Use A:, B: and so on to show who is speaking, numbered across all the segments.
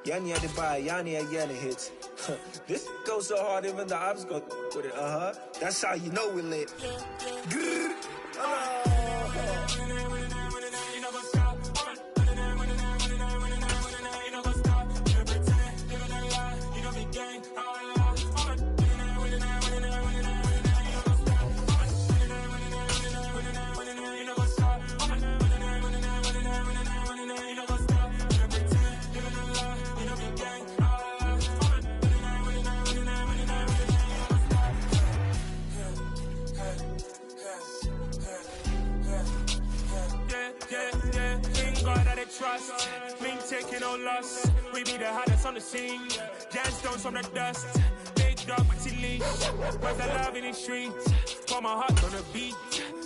A: Yanni had to buy, Yanni had Yanni hits. This goes so hard, even the ops go with it. That's how you know we lit.
B: Trust, we ain't taking no loss. We be the hottest on the scene. Gemstones from the dust. Big dog, pretty leash. Where's the love in the streets? Pour my heart on the beat.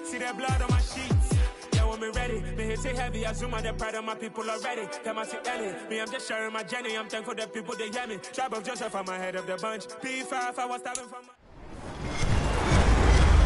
B: See that blood on my sheets. Yeah, when we ready, me hit it heavy. I zoom out the pride of my people already. Them I see Ellie. Me, I'm just sharing my journey. I'm thankful that people they hear me. Tribe of Joseph, I'm ahead of the bunch. P5, I was starving from my...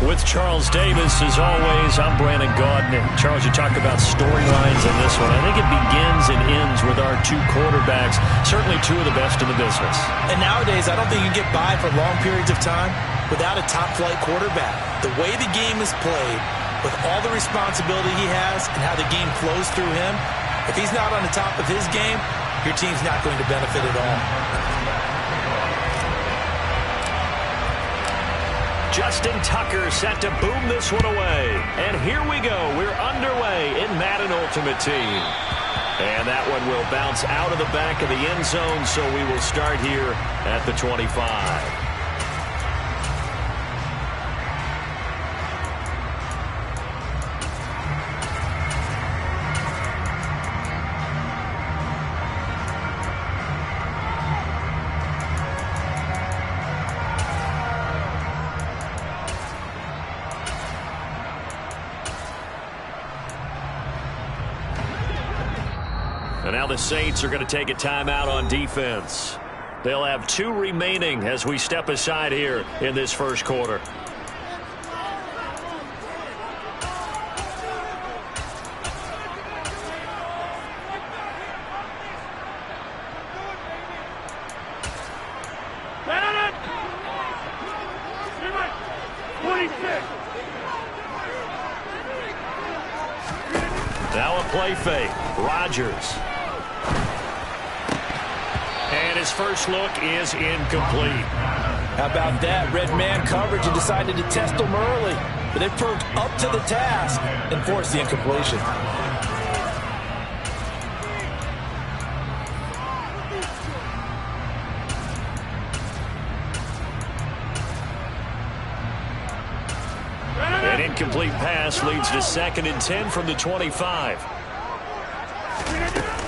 C: With Charles Davis, as always, I'm Brandon Gaudin. Charles, you talk about storylines in this one. I think it begins and ends with our two quarterbacks, certainly two of the best in the business.
D: And nowadays, I don't think you can get by for long periods of time without a top-flight quarterback. The way the game is played, with all the responsibility he has and how the game flows through him, if he's not on the top of his game, your team's not going to benefit at all.
C: Justin Tucker set to boom this one away. And here we go. We're underway in Madden Ultimate Team. And that one will bounce out of the back of the end zone, so we will start here at the 25. And now the Saints are going to take a timeout on defense. They'll have 2 remaining as we step aside here in this first quarter. Now a play fake. Rodgers. And his first look is incomplete.
D: How about that? Red man coverage and decided to test them early. But they proved up to the task and forced the incompletion.
C: An incomplete pass leads to 2nd and 10 from the 25.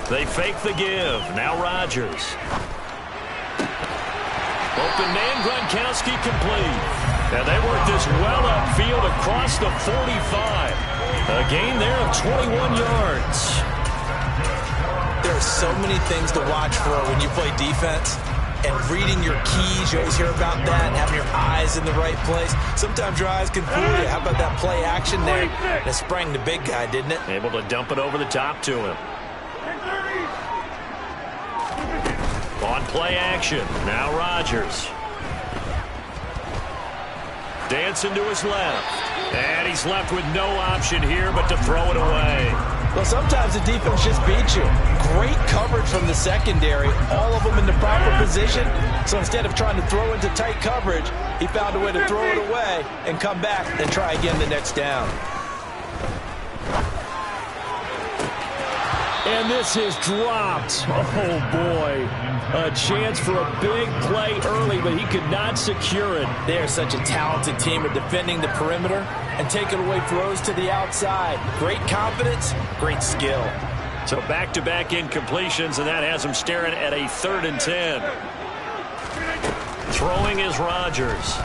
C: They fake the give. Now Rodgers. Open man, Gronkowski complete. And they work this well upfield across the 45. A gain there of 21 yards.
D: There are so many things to watch for when you play defense. And reading your keys, you always hear about that, and having your eyes in the right place. Sometimes your eyes can fool you. How about that play action there? That sprang the big guy, didn't it?
C: Able to dump it over the top to him. On play action, now Rodgers. Dancing to his left. And he's left with no option here but to throw it away.
D: Well, sometimes the defense just beats you. Great coverage from the secondary, all of them in the proper position. So instead of trying to throw into tight coverage, he found a way to throw it away and come back and try again the next down.
C: And this is dropped. Oh, boy. A chance for a big play early, but he could not secure it.
D: They are such a talented team at defending the perimeter and taking away throws to the outside. Great confidence, great skill.
C: So back-to-back incompletions, and that has him staring at a 3rd and 10. Throwing is Rodgers.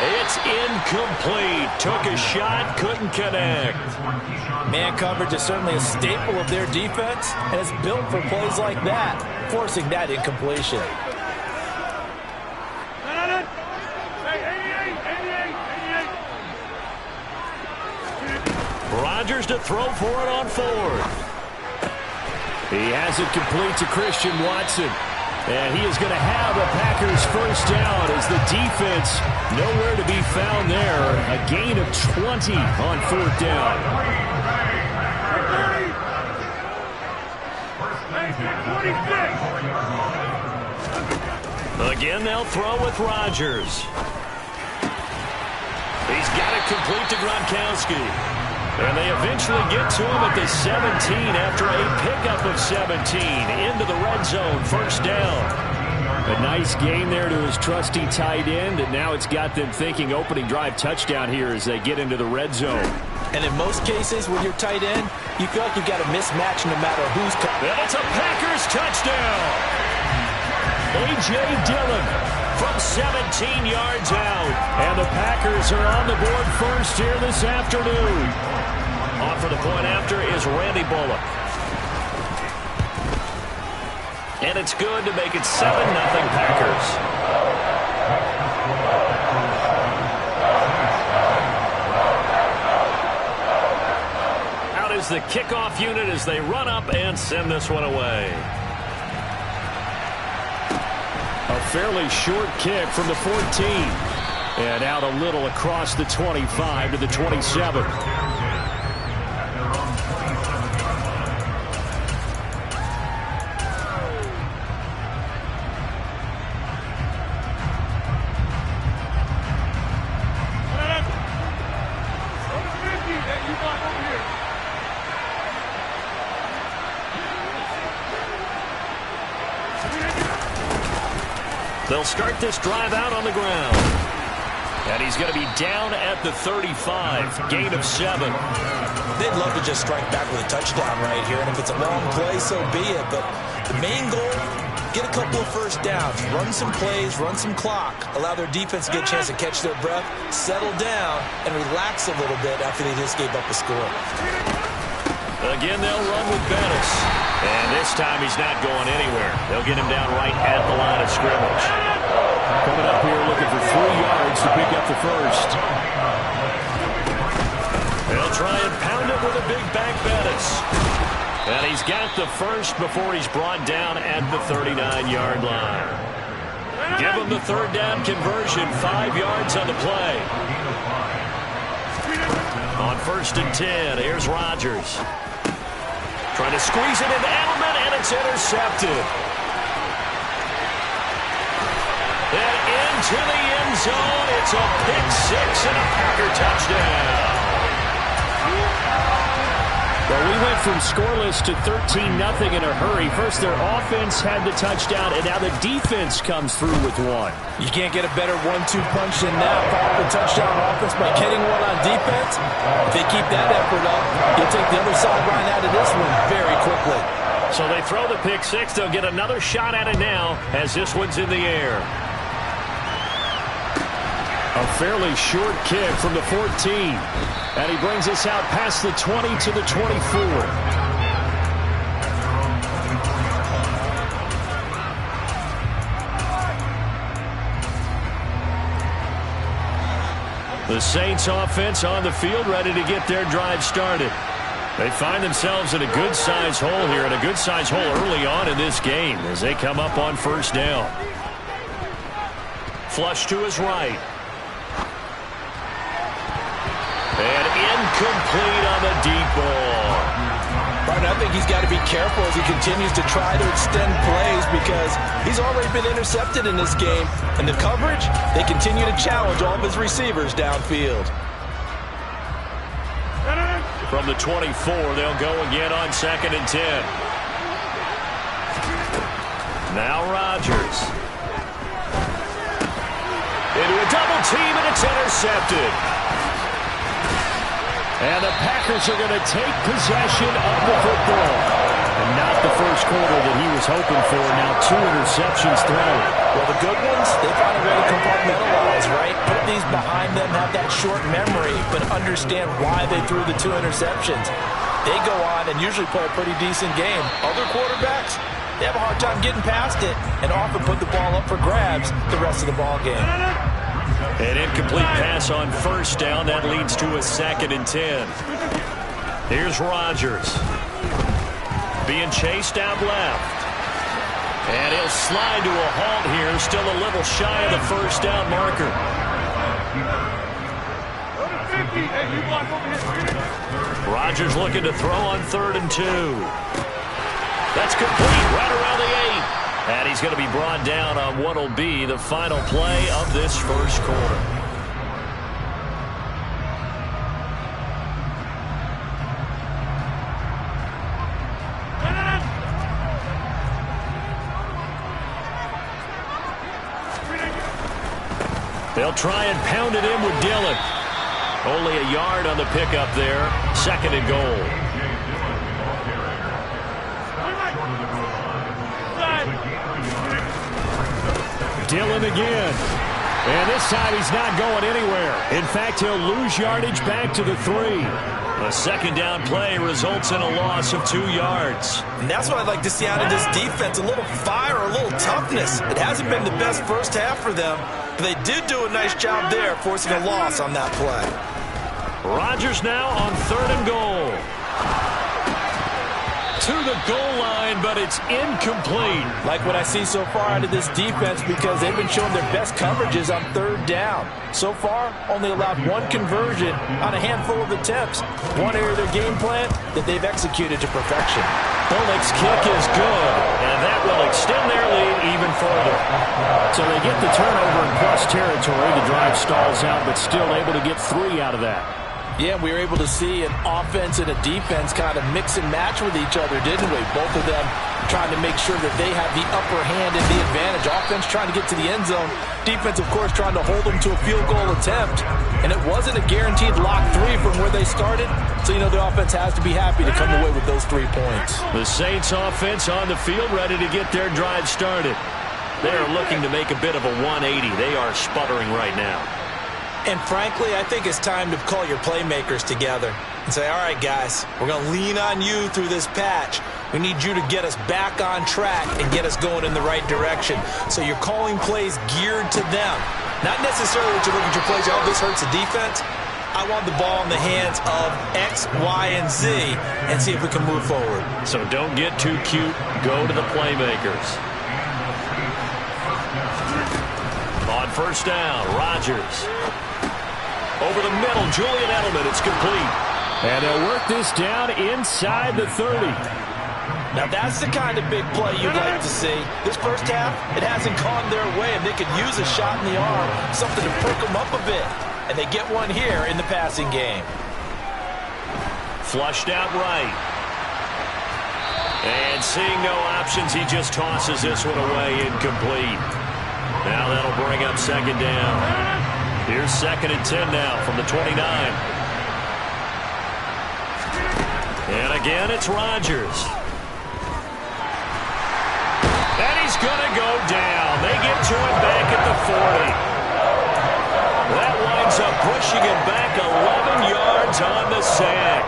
C: It's incomplete. Took a shot, couldn't connect.
D: Man coverage is certainly a staple of their defense, and it's built for plays like that, forcing that incompletion.
C: Rodgers to throw for it on 4th. He has it complete to Christian Watson. And he is going to have a Packers first down as the defense nowhere to be found there. A gain of 20 on fourth down. Again, they'll throw with Rodgers. He's got it complete to Gronkowski. And they eventually get to him at the 17 after a pickup of 17 into the red zone, first down. A nice gain there to his trusty tight end, and now it's got them thinking opening drive touchdown here as they get into the red zone.
D: And in most cases with your tight end, you feel like you've got a mismatch no matter who's coming.
C: And it's a Packers touchdown. A.J. Dillon from 17 yards out. And the Packers are on the board first here this afternoon. On for the point after is Randy Bullock. And it's good to make it 7-0 Packers. Out is the kickoff unit as they run up and send this one away. A fairly short kick from the 14. And out a little across the 25 to the 27. They'll start this drive out on the ground. And he's going to be down at the 35, gain of 7.
D: They'd love to just strike back with a touchdown right here, and if it's a long play, so be it. But the main goal, get a couple of first downs, run some plays, run some clock, allow their defense to get a chance to catch their breath, settle down, and relax a little bit after they just gave up a score.
C: Again, they'll run with Bettis. And this time he's not going anywhere. They'll get him down right at the line of scrimmage. Coming up here looking for 3 yards to pick up the first. They'll try and pound it with a big back Bettis. And he's got the first before he's brought down at the 39-yard line. Give him the third down conversion, 5 yards on the play. On 1st and 10, here's Rodgers. Trying to squeeze it into Edelman, and it's intercepted. And into the end zone, it's a pick 6 and a Packer touchdown. Well, we went from scoreless to 13-0 in a hurry. First, their offense had the touchdown, and now the defense comes through with one.
D: You can't get a better 1-2 punch than that. Powerful touchdown offense by getting one on defense. If they keep that effort up, you'll take the other sideline out of this one very quickly.
C: So they throw the pick 6. They'll get another shot at it now as this one's in the air. A fairly short kick from the 14. And he brings us out past the 20 to the 24. The Saints offense on the field ready to get their drive started. They find themselves in a good-sized hole here, and a good-sized hole early on in this game as they come up on first down. Flush to his right. And incomplete on the deep ball.
D: Right, I think he's got to be careful as he continues to try to extend plays because he's already been intercepted in this game. And the coverage, they continue to challenge all of his receivers downfield.
C: From the 24, they'll go again on 2nd and 10. Now Rodgers. Into a double team, and it's intercepted. And the Packers are going to take possession of the football. And not the first quarter that he was hoping for. Now 2 interceptions thrown.
D: Well, the good ones, they find a way to compartmentalize, right? Put these behind them, have that short memory, but understand why they threw the 2 interceptions. They go on and usually play a pretty decent game. Other quarterbacks, they have a hard time getting past it and often put the ball up for grabs the rest of the ball game.
C: An incomplete pass on first down. That leads to a 2nd and 10. Here's Rodgers. being chased out left. And he'll slide to a halt here, still a little shy of the first down marker. Rodgers looking to throw on 3rd and 2. That's complete right around the 8. And he's going to be brought down on what will be the final play of this first quarter. They'll try and pound it in with Dillon. Only a yard on the pickup there. 2nd and goal.
E: Dillon again. And this time he's not going anywhere. In fact, he'll lose yardage back to the 3.
C: A 2nd down play results in a loss of 2 yards.
D: And that's what I'd like to see out of this defense. A little fire, a little toughness. It hasn't been the best first half for them, but they did do a nice job there, forcing a loss on that play.
C: Rodgers now on 3rd and goal. To the goal line, but it's incomplete.
D: Like what I see so far out of this defense, because they've been showing their best coverages on 3rd down. So far, only allowed 1 conversion on a handful of attempts. One area of their game plan that they've executed to perfection.
C: Bullock's kick is good, and that will extend their lead even further.
E: So they get the turnover in plus territory. The drive stalls out, but still able to get 3 out of that.
D: Yeah, we were able to see an offense and a defense kind of mix and match with each other, didn't we? Both of them trying to make sure that they have the upper hand and the advantage. Offense trying to get to the end zone. Defense, of course, trying to hold them to a field goal attempt. And it wasn't a guaranteed lock 3 from where they started. So, you know, the offense has to be happy to come away with those 3 points.
C: The Saints offense on the field ready to get their drive started. They are looking to make a bit of a 180. They are sputtering right now.
D: And frankly, I think it's time to call your playmakers together and say, all right, guys, we're going to lean on you through this patch. We need you to get us back on track and get us going in the right direction. So you're calling plays geared to them. Not necessarily that you look at your plays, oh, this hurts the defense. I want the ball in the hands of X, Y, and Z and see if we can move forward.
C: So don't get too cute. Go to the playmakers. On 1st down, Rodgers. Over the middle, Julian Edelman. It's complete.
E: And they'll work this down inside the 30.
D: Now that's the kind of big play you'd like to see. This first half, it hasn't gone their way, and they could use a shot in the arm, something to perk them up a bit. And they get one here in the passing game.
C: Flushed out right. And seeing no options, he just tosses this one away, incomplete. Now that'll bring up 2nd down. Here's 2nd and 10 now from the 29. And again, it's Rodgers. And he's going to go down. They get to him back at the 40. That winds up pushing him back 11 yards on the sack.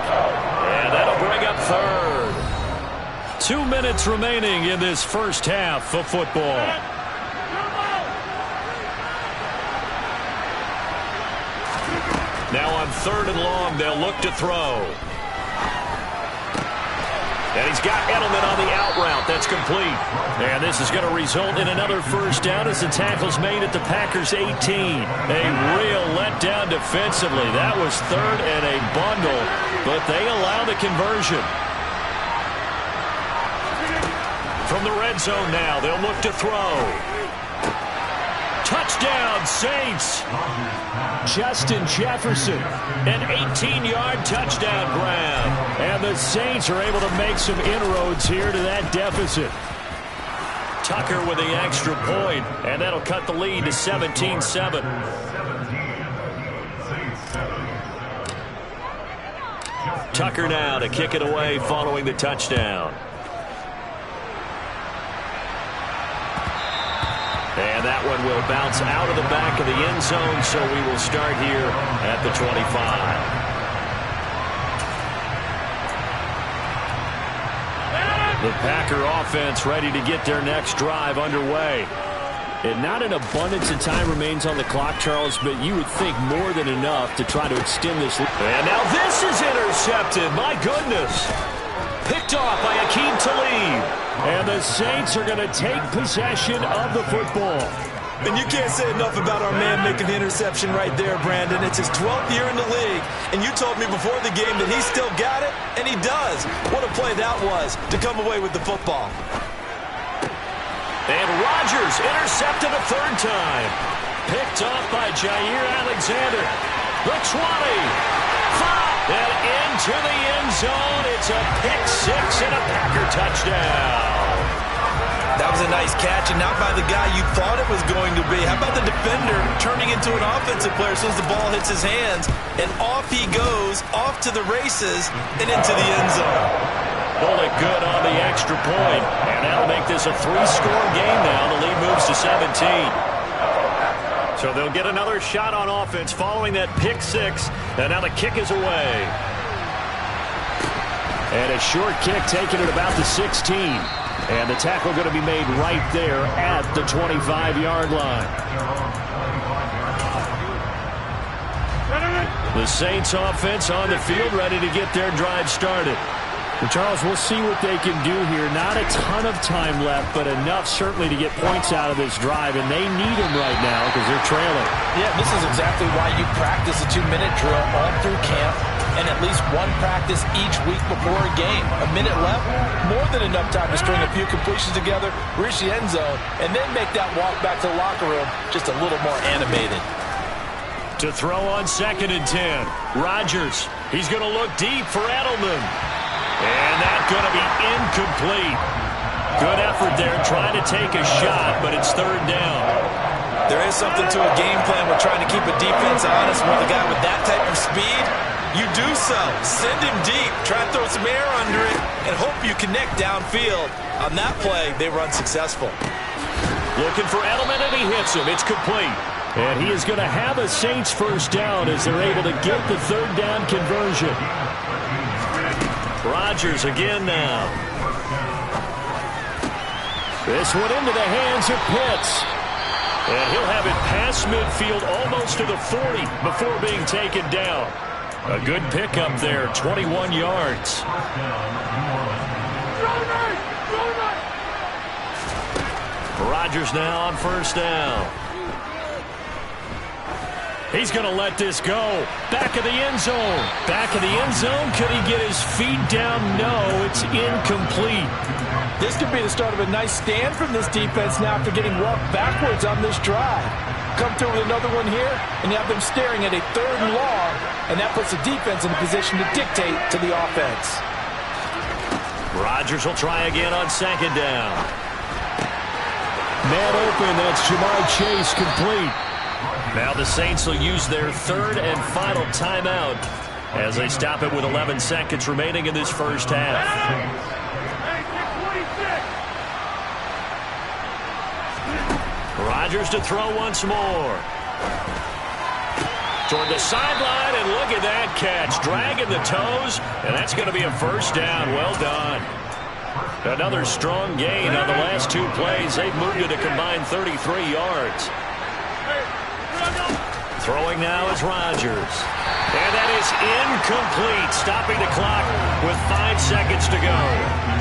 C: And that'll bring up 3rd.
E: 2 minutes remaining in this first half of football.
C: Now on 3rd and long, they'll look to throw. And he's got Edelman on the out route. That's complete. And this is going to result in another first down as the tackle's made at the Packers' 18. A real letdown defensively. That was 3rd and a bundle, but they allow the conversion. From the red zone now, they'll look to throw. Touchdown, Saints.
E: Justin Jefferson.
C: An 18-yard touchdown grab.
E: And the Saints are able to make some inroads here to that deficit.
C: Tucker with the extra point, and that'll cut the lead to 17-7. Tucker now to kick it away following the touchdown. And that one will bounce out of the back of the end zone, so we will start here at the 25. The Packer offense ready to get their next drive underway.
E: And not an abundance of time remains on the clock, Charles, but you would think more than enough to try to extend this.
C: And now this is intercepted. My goodness. picked off by Aqib Talib.
E: And the Saints are going to take possession of the football.
D: And you can't say enough about our man making the interception right there, Brandon. It's his 12th year in the league, and you told me before the game that he still got it, and he does. What a play that was to come away with the football.
C: And Rodgers intercepted a third time. Picked off by Jair Alexander. The 20. 5. And into the end zone. It's a pick six and a Packer touchdown.
D: That was a nice catch, and not by the guy you thought it was going to be. How about the defender turning into an offensive player as soon as the ball hits his hands, and off he goes, off to the races, and into the end zone.
C: Pulled it good on the extra point, and that'll make this a 3-score game now. The lead moves to 17. So they'll get another shot on offense following that pick six, and now the kick is away.
E: And a short kick taken at about the 16. And the tackle going to be made right there at the 25-yard line. The Saints offense on the field ready to get their drive started. And Charles, we'll see what they can do here. Not a ton of time left, but enough certainly to get points out of this drive, and they need them right now because they're trailing.
D: Yeah, this is exactly why you practice a 2-minute drill all through camp and at least one practice each week before a game. A minute left, more than enough time to string a few completions together, reach the end zone, and then make that walk back to the locker room just a little more animated.
C: To throw on 2nd and 10. Rodgers, he's going to look deep for Edelman. And that's going to be incomplete. Good effort there trying to take a shot, but it's 3rd down.
D: There is something to a game plan with trying to keep a defense honest with a guy with that type of speed. You do so. Send him deep. Try to throw some air under it and hope you connect downfield. On that play, they run successful.
C: Looking for Edelman, and he hits him. It's complete.
E: And he is going to have a Saints first down as they're able to get the 3rd down conversion.
C: Rodgers again now.
E: This one into the hands of Pitts.
C: And he'll have it past midfield almost to the 40 before being taken down. A good pickup there, 21 yards. Rodgers now on 1st down. He's going to let this go. Back of the end zone. Back of the end zone. Could he get his feet down? No, it's incomplete.
D: This could be the start of a nice stand from this defense now after getting walked backwards on this drive. Come through with another one here, and you have them staring at a 3rd and long, and that puts the defense in a position to dictate to the offense.
C: Rodgers will try again on 2nd down.
E: Man open, that's Jamar Chase complete.
C: Now the Saints will use their 3rd and final timeout as they stop it with 11 seconds remaining in this first half. Rodgers to throw once more. Toward the sideline, and look at that catch. Dragging the toes, and that's going to be a first down. Well done. Another strong gain on the last 2 plays. They've moved it a combined 33 yards. Throwing now is Rodgers. And that is incomplete, stopping the clock with 5 seconds to go.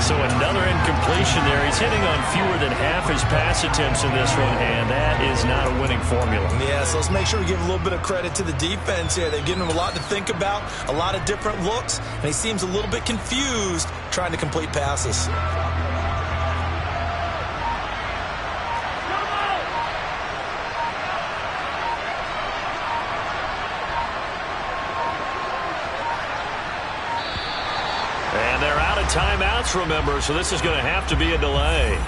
C: So another incompletion there. He's hitting on fewer than half his pass attempts in this one, and that is not a winning formula.
D: Yeah, so let's make sure we give a little bit of credit to the defense here. They've given him a lot to think about, a lot of different looks, and he seems a little bit confused trying to complete passes.
C: Timeouts, remember, so this is going to have to be a delay.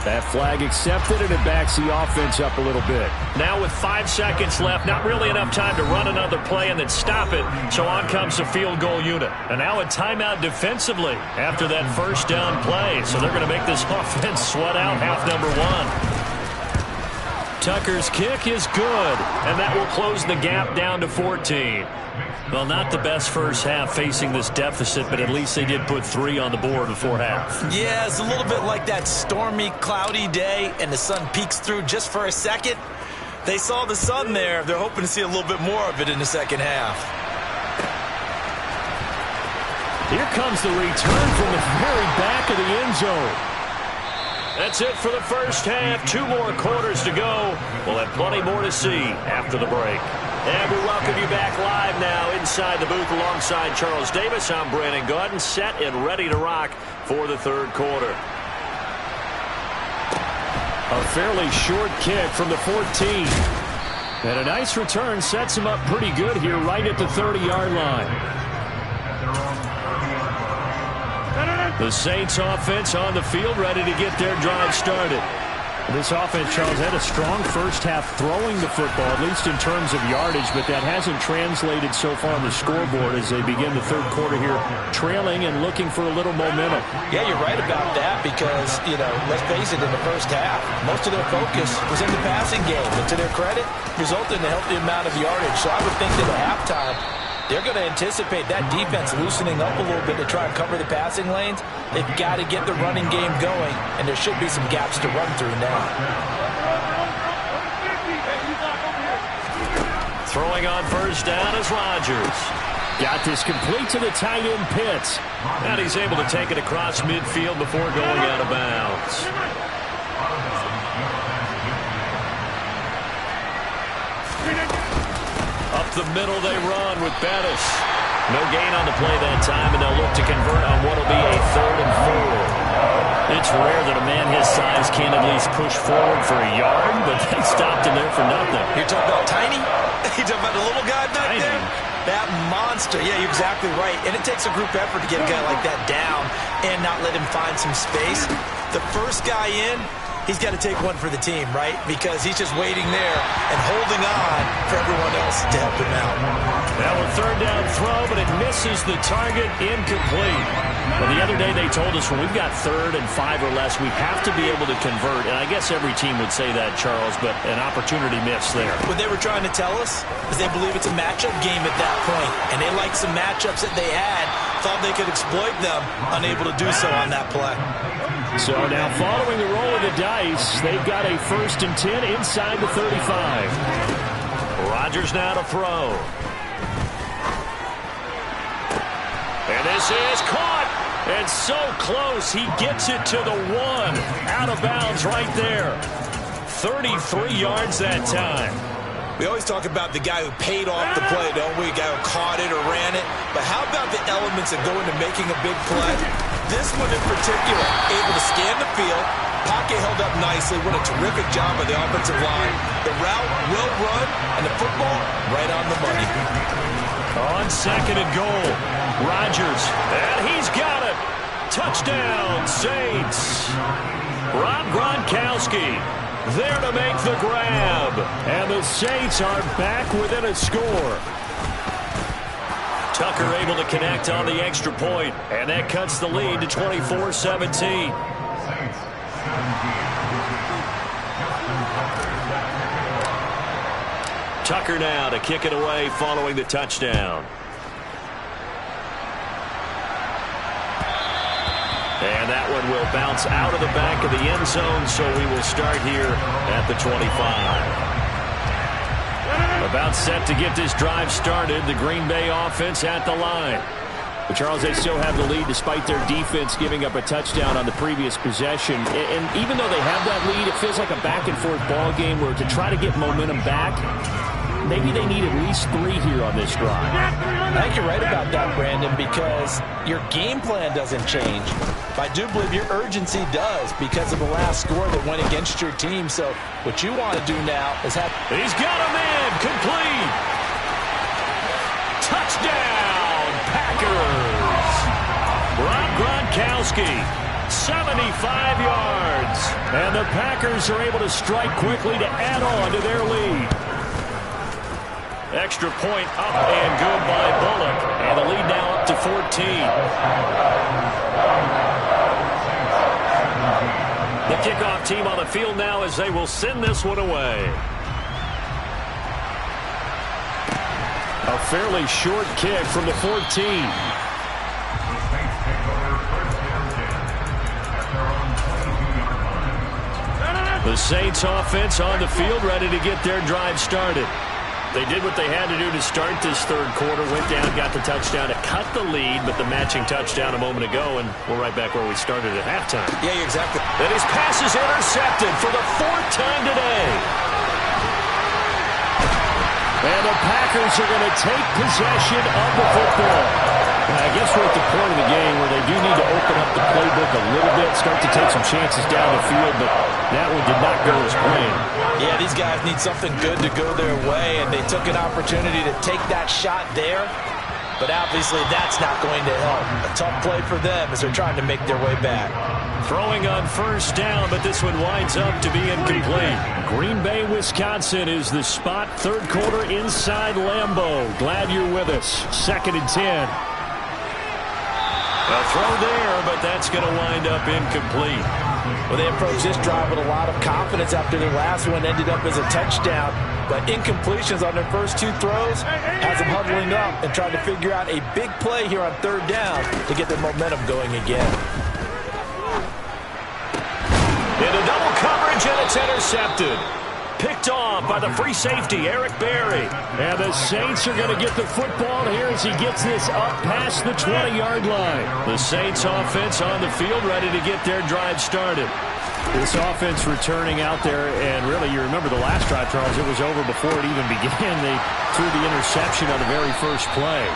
E: That flag accepted, and it backs the offense up a little bit.
C: Now with 5 seconds left, not really enough time to run another play and then stop it, so on comes the field goal unit. And now a timeout defensively after that first down play, so they're going to make this offense sweat out half number 1. Tucker's kick is good, and that will close the gap down to 14. Well, not the best first half facing this deficit, but at least they did put 3 on the board before half.
D: Yeah, it's a little bit like that stormy, cloudy day, and the sun peeks through just for a second. They saw the sun there. They're hoping to see a little bit more of it in the second half.
E: Here comes the return from the very back of the end zone.
C: That's it for the first half. 2 more quarters to go. We'll have plenty more to see after the break. And we welcome you back live now inside the booth alongside Charles Davis. I'm Brandon Gaudin, set and ready to rock for the third quarter.
E: A fairly short kick from the 14. And a nice return sets him up pretty good here right at the 30-yard line. The Saints offense on the field, ready to get their drive started. This offense, Charles, had a strong first half throwing the football, at least in terms of yardage, but that hasn't translated so far on the scoreboard as they begin the third quarter here, trailing and looking for a little momentum.
D: Yeah, you're right about that because, let's face it, in the first half, most of their focus was in the passing game. And to their credit, resulted in a healthy amount of yardage. So I would think that at halftime, they're going to anticipate that defense loosening up a little bit to try and cover the passing lanes. They've got to get the running game going, and there should be some gaps to run through now.
C: Throwing on first down is Rodgers.
E: Got this complete to the tight end Pitts.
C: And he's able to take it across midfield before going out of bounds. Up the middle they run with Bettis. No gain on the play that time, and they'll look to convert on what will be a 3rd and 4.
E: It's rare that a man his size can at least push forward for a yard, but they stopped him there for nothing.
D: You're talking about tiny? You're talking about the little guy back
E: Tiny.
D: there? That monster. Yeah, you're exactly right. And it takes a group effort to get a guy like that down and not let him find some space. The first guy in, he's got to take one for the team, right? Because he's just waiting there and holding on for everyone else to help him out.
E: Now a 3rd down throw, but it misses the target, incomplete. Well, the other day they told us when we've got 3rd and 5 or less, we have to be able to convert. And I guess every team would say that, Charles, but an opportunity missed there.
D: What they were trying to tell us is they believe it's a matchup game at that point. And they liked some matchups that they had, thought they could exploit them, unable to do so on that play.
E: So now following the roll of the dice, they've got a 1st and 10 inside the 35.
C: Rodgers now to throw. And this is caught. And so close, he gets it to the 1. Out of bounds right there. 33 yards that time.
D: We always talk about the guy who paid off the play, don't we? The guy who caught it or ran it. But how about the elements that go into making a big play? This one in particular, able to scan the field. Pocket held up nicely. What a terrific job by the offensive line. The route well run, and the football right on the money.
C: On 2nd and goal, Rodgers, and he's got it. Touchdown, Saints. Rob Gronkowski there to make the grab.
E: And the Saints are back within a score.
C: Tucker able to connect on the extra point, and that cuts the lead to 24-17. Tucker now to kick it away following the touchdown. And that one will bounce out of the back of the end zone, so we will start here at the 25.
E: About set to get this drive started, the Green Bay offense at the line. But Charles, they still have the lead despite their defense giving up a touchdown on the previous possession. And even though they have that lead, it feels like a back-and-forth ball game where to try to get momentum back, maybe they need at least 3 here on this drive.
D: I think you're right about that, Brandon, because your game plan doesn't change. But I do believe your urgency does because of the last score that went against your team. So what you want to do now is have...
C: He's got a man complete. Touchdown, Packers. Rob Gronkowski, 75 yards.
E: And the Packers are able to strike quickly to add on to their lead.
C: Extra point up and good by Bullock. And the lead now up to 14. The kickoff team on the field now as they will send this one away.
E: A fairly short kick from the 14.
C: The Saints offense on the field ready to get their drive started.
E: They did what they had to do to start this third quarter. Went down, got the touchdown to cut the lead, but the matching touchdown a moment ago, and we're right back where we started at halftime.
D: Yeah, exactly.
E: And his pass is intercepted for the 4th time today. And the Packers are going to take possession of the football. I guess we're at the point of the game where they do need to open up the playbook a little bit, start to take some chances down the field, but that one did not go as planned.
D: Yeah, these guys need something good to go their way, and they took an opportunity to take that shot there, but obviously that's not going to help. A tough play for them as they're trying to make their way back.
E: Throwing on first down, but this one winds up to be incomplete. Green Bay, Wisconsin is the spot. Third quarter inside Lambeau. Glad you're with us. 2nd and 10. A throw there, but that's going to wind up incomplete.
D: Well, they approached this drive with a lot of confidence after their last one ended up as a touchdown. But incompletions on their first 2 throws has them huddling up and trying to figure out a big play here on 3rd down to get their momentum going again.
E: Into double coverage, and it's intercepted. Picked off by the free safety, Eric Berry. And the Saints are going to get the football here as he gets this up past the 20-yard line. The Saints offense on the field ready to get their drive started. This offense returning out there, and really, you remember the last drive, Charles, it was over before it even began. They threw the interception on the very first play.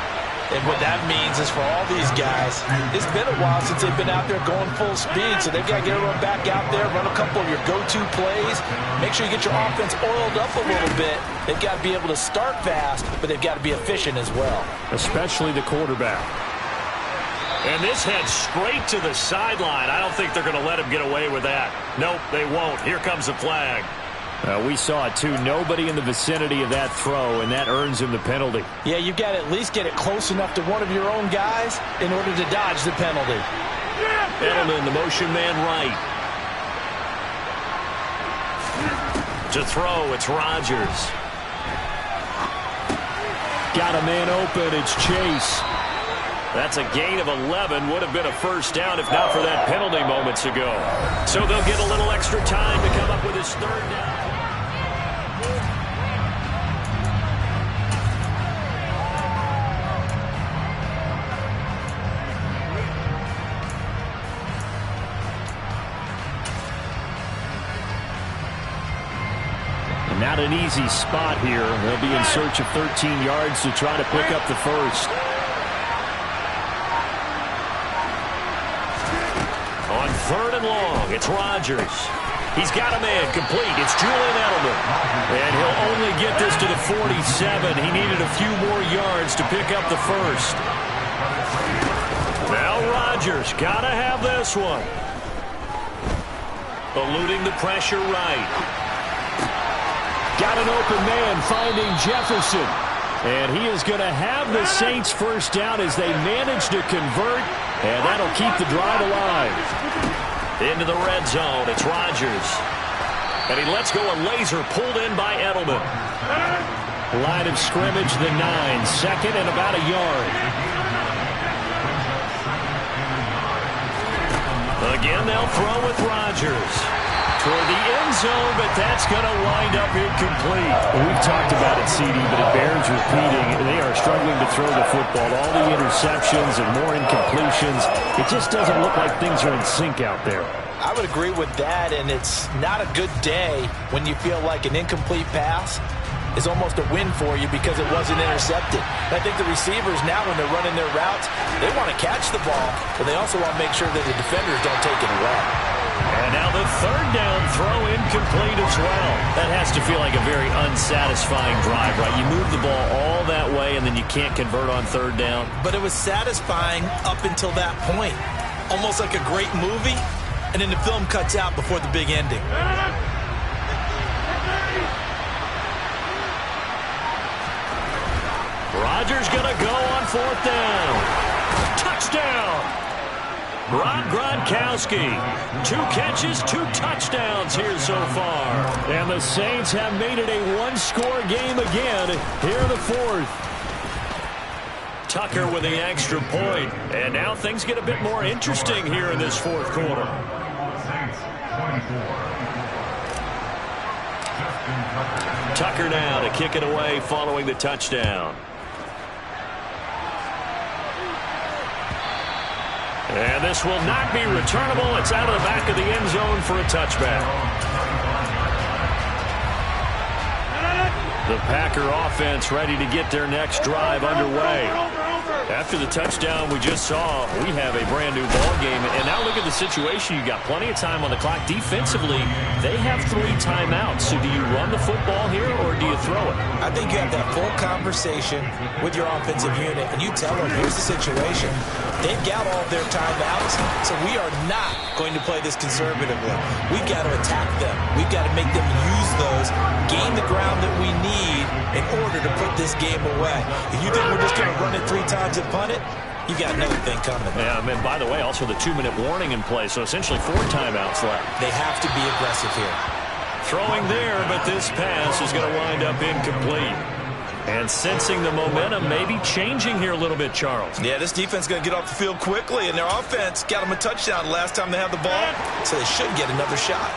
D: And what that means is for all these guys, it's been a while since they've been out there going full speed, so they've got to get everyone back out there, run a couple of your go-to plays, make sure you get your offense oiled up a little bit. They've got to be able to start fast, but they've got to be efficient as well. Especially the quarterback.
E: And this heads straight to the sideline. I don't think they're going to let him get away with that. Nope, they won't. Here comes the flag. We saw it, too. Nobody in the vicinity of that throw, and that earns him the penalty.
D: Yeah, you've got to at least get it close enough to one of your own guys in order to dodge the penalty.
E: Edelman, the motion man right. To throw, it's Rodgers. Got a man open, it's Chase. That's a gain of 11. Would have been a first down if not for that penalty moments ago. So they'll get a little extra time to come up with his 3rd down. Not an easy spot here. They'll be in search of 13 yards to try to pick up the first. On 3rd and long, it's Rodgers. He's got a man complete. It's Julian Edelman. And he'll only get this to the 47. He needed a few more yards to pick up the first. Now Rodgers, gotta have this one. Eluding the pressure right. Got an open man finding Jefferson. And he is going to have the Saints first down as they manage to convert. And that'll keep the drive alive. Into the red zone. It's Rodgers. And he lets go a laser pulled in by Edelman. Line of scrimmage, the 9. 2nd and about a yard. Again, they'll throw with Rodgers. Toward the end zone, but that's going to wind up incomplete. We've talked about it, CD, but it bears repeating. They are struggling to throw the football. All the interceptions and more incompletions. It just doesn't look like things are in sync out there.
D: I would agree with that, and it's not a good day when you feel like an incomplete pass is almost a win for you because it wasn't intercepted. I think the receivers now, when they're running their routes, they want to catch the ball, but they also want to make sure that the defenders don't take it away.
E: And now the 3rd down throw incomplete as well. That has to feel like a very unsatisfying drive, right? You move the ball all that way, and then you can't convert on 3rd down.
D: But it was satisfying up until that point. Almost like a great movie, and then the film cuts out before the big ending.
E: Rodgers going to go on 4th down. Touchdown! Rob Gronkowski, 2 catches, 2 touchdowns here so far. And the Saints have made it a 1-score game again here in the 4th. Tucker with the extra point. And now things get a bit more interesting here in this 4th quarter. Saints 24. Justin Tucker.
C: Tucker now to kick it away following the touchdown. And this will not be returnable. It's out of the back of the end zone for a touchback. The Packer offense ready to get their next drive underway. After the touchdown we just saw, we have a brand-new ball game. And now look at the situation. You got plenty of time on the clock. Defensively, they have 3 timeouts. So do you run the football here or do you throw it?
D: I think you have that full conversation with your offensive unit, and you tell them, here's the situation. They've got all their timeouts, so we are not going to play this conservatively. We've got to attack them. We've got to make them use those, gain the ground that we need in order to put this game away. If you think we're just going to run it 3 times and punt it, you got another thing coming.
C: Yeah, and by the way, also the 2-minute warning in play, so essentially 4 timeouts left.
D: They have to be aggressive here.
C: Throwing there, but this pass is going to wind up incomplete. And sensing the momentum maybe changing here a little bit, Charles.
D: Yeah, this defense is going to get off the field quickly, and their offense got them a touchdown last time they had the ball, so they should get another shot.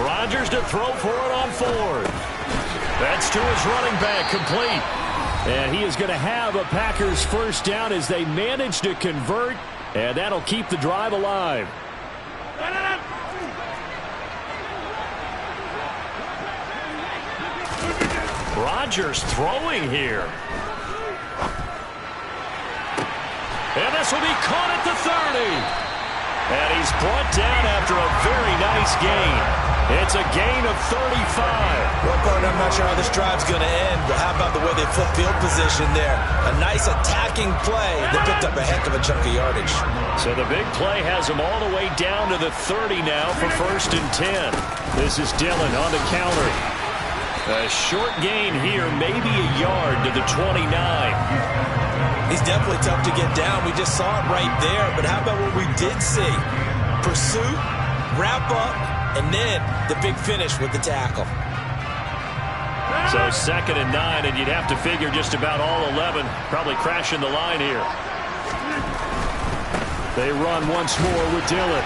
C: Rodgers to throw for it on 4th. That's to his running back, complete. And he is going to have a Packers first down as they manage to convert, and that'll keep the drive alive. Rodgers throwing here. And this will be caught at the 30. And he's brought down after a very nice gain. It's a gain of 35.
D: Well, Gordon, I'm not sure how this drive's going to end, but how about the way they flip field position there? A nice attacking play that picked up a heck of a chunk of yardage.
C: So the big play has them all the way down to the 30 now for 1st and 10. This is Dillon on the counter. A short gain here, maybe a yard to the 29.
D: He's definitely tough to get down. We just saw it right there. But how about what we did see? Pursuit, wrap up, and then the big finish with the tackle.
C: So 2nd and 9, and you'd have to figure just about all 11 probably crashing the line here. They run once more with Dillon.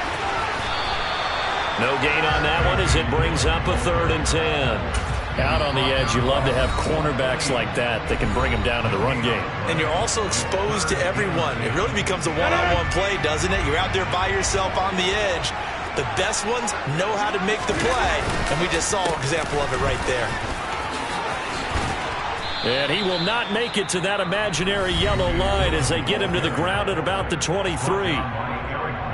C: No gain on that one as it brings up a 3rd and 10. Out on the edge, you love to have cornerbacks like that that can bring them down in the run game.
D: And you're also exposed to everyone. It really becomes a one-on-one play, doesn't it? You're out there by yourself on the edge. The best ones know how to make the play, and we just saw an example of it right there.
C: And he will not make it to that imaginary yellow line as they get him to the ground at about the 23.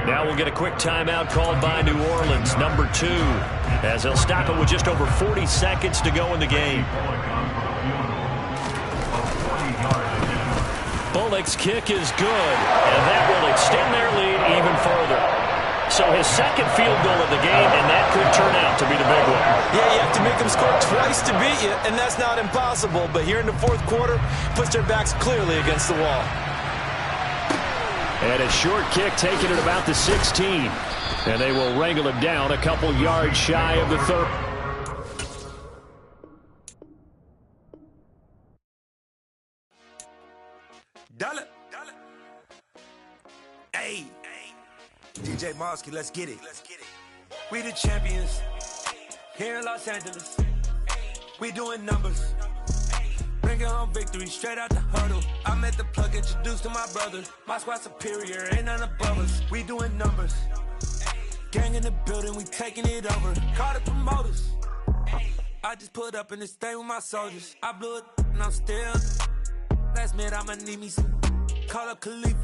C: Now we'll get a quick timeout called by New Orleans, number 2, as they'll stop it with just over 40 seconds to go in the game. Bullock's kick is good, and that will extend their lead even further. So his 2nd field goal of the game, and that could turn out to be the big one.
D: Yeah, you have to make them score twice to beat you, and that's not impossible. But here in the 4th quarter, puts their backs clearly against the wall.
C: And a short kick taken at about the 16. And they will wrangle him down a couple yards shy of the 30.
A: Dollar. Hey. DJ Mosky, let's get it. We the champions here in Los Angeles. We doing numbers. Bringing home victory straight out the huddle. I'm at the plug, introduced to my brother. My squad superior, ain't none above us. We doing numbers. Gang in the building, we taking it over. Call the promoters. I just put up in this thing with my soldiers. I blew it and I'm still. Last minute I'ma need me some. Call up Khalifa.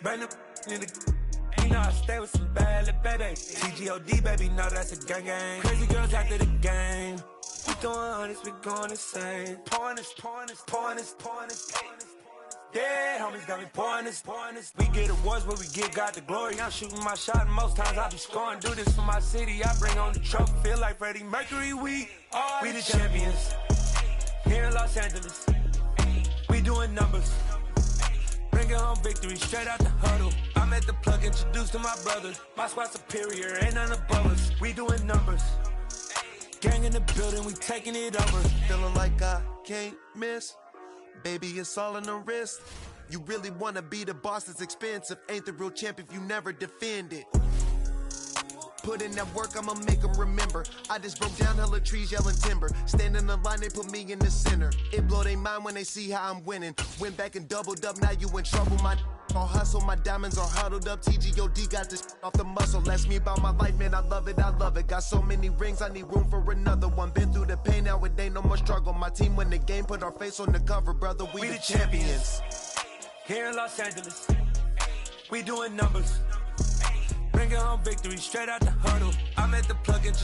A: Bring the in the. You know I stay with some bad little baby. TGOD baby, know that's a gang gang. Crazy girls after the game. We doing honest, we going insane. Pouring this. Yeah, homies got me pouring this. We get awards, but we give God the glory. I'm shooting my shot, and most times I be scoring. Do this for my city, I bring on the trophy. Feel like Freddie Mercury, we the champions. Here in Los Angeles, we doing numbers. Bringing home victory straight out the huddle. I'm at the plug, introduced to my brother. My squad superior, ain't none above us. We doing numbers. Gang in the building, we taking it over.
F: Feeling like I can't miss. Baby, it's all in the wrist. You really wanna be the boss, it's expensive. Ain't the real champ if you never defend it. Put in that work, I'ma make them remember. I just broke down hella trees, yelling timber. Stand in the line, they put me in the center. It blow their mind when they see how I'm winning. Went back and doubled up, now you in trouble. My all hustle, my diamonds are huddled up. TGOD got this off the muscle. Ask me about my life, man, I love it, I love it. Got so many rings, I need room for another one. Been through the pain, now it ain't no more struggle. My team win the game, put our face on the cover, brother. We the champions.
A: Here in Los Angeles, we doing numbers. Bringing home victory straight out the huddle. I'm at the plug-in.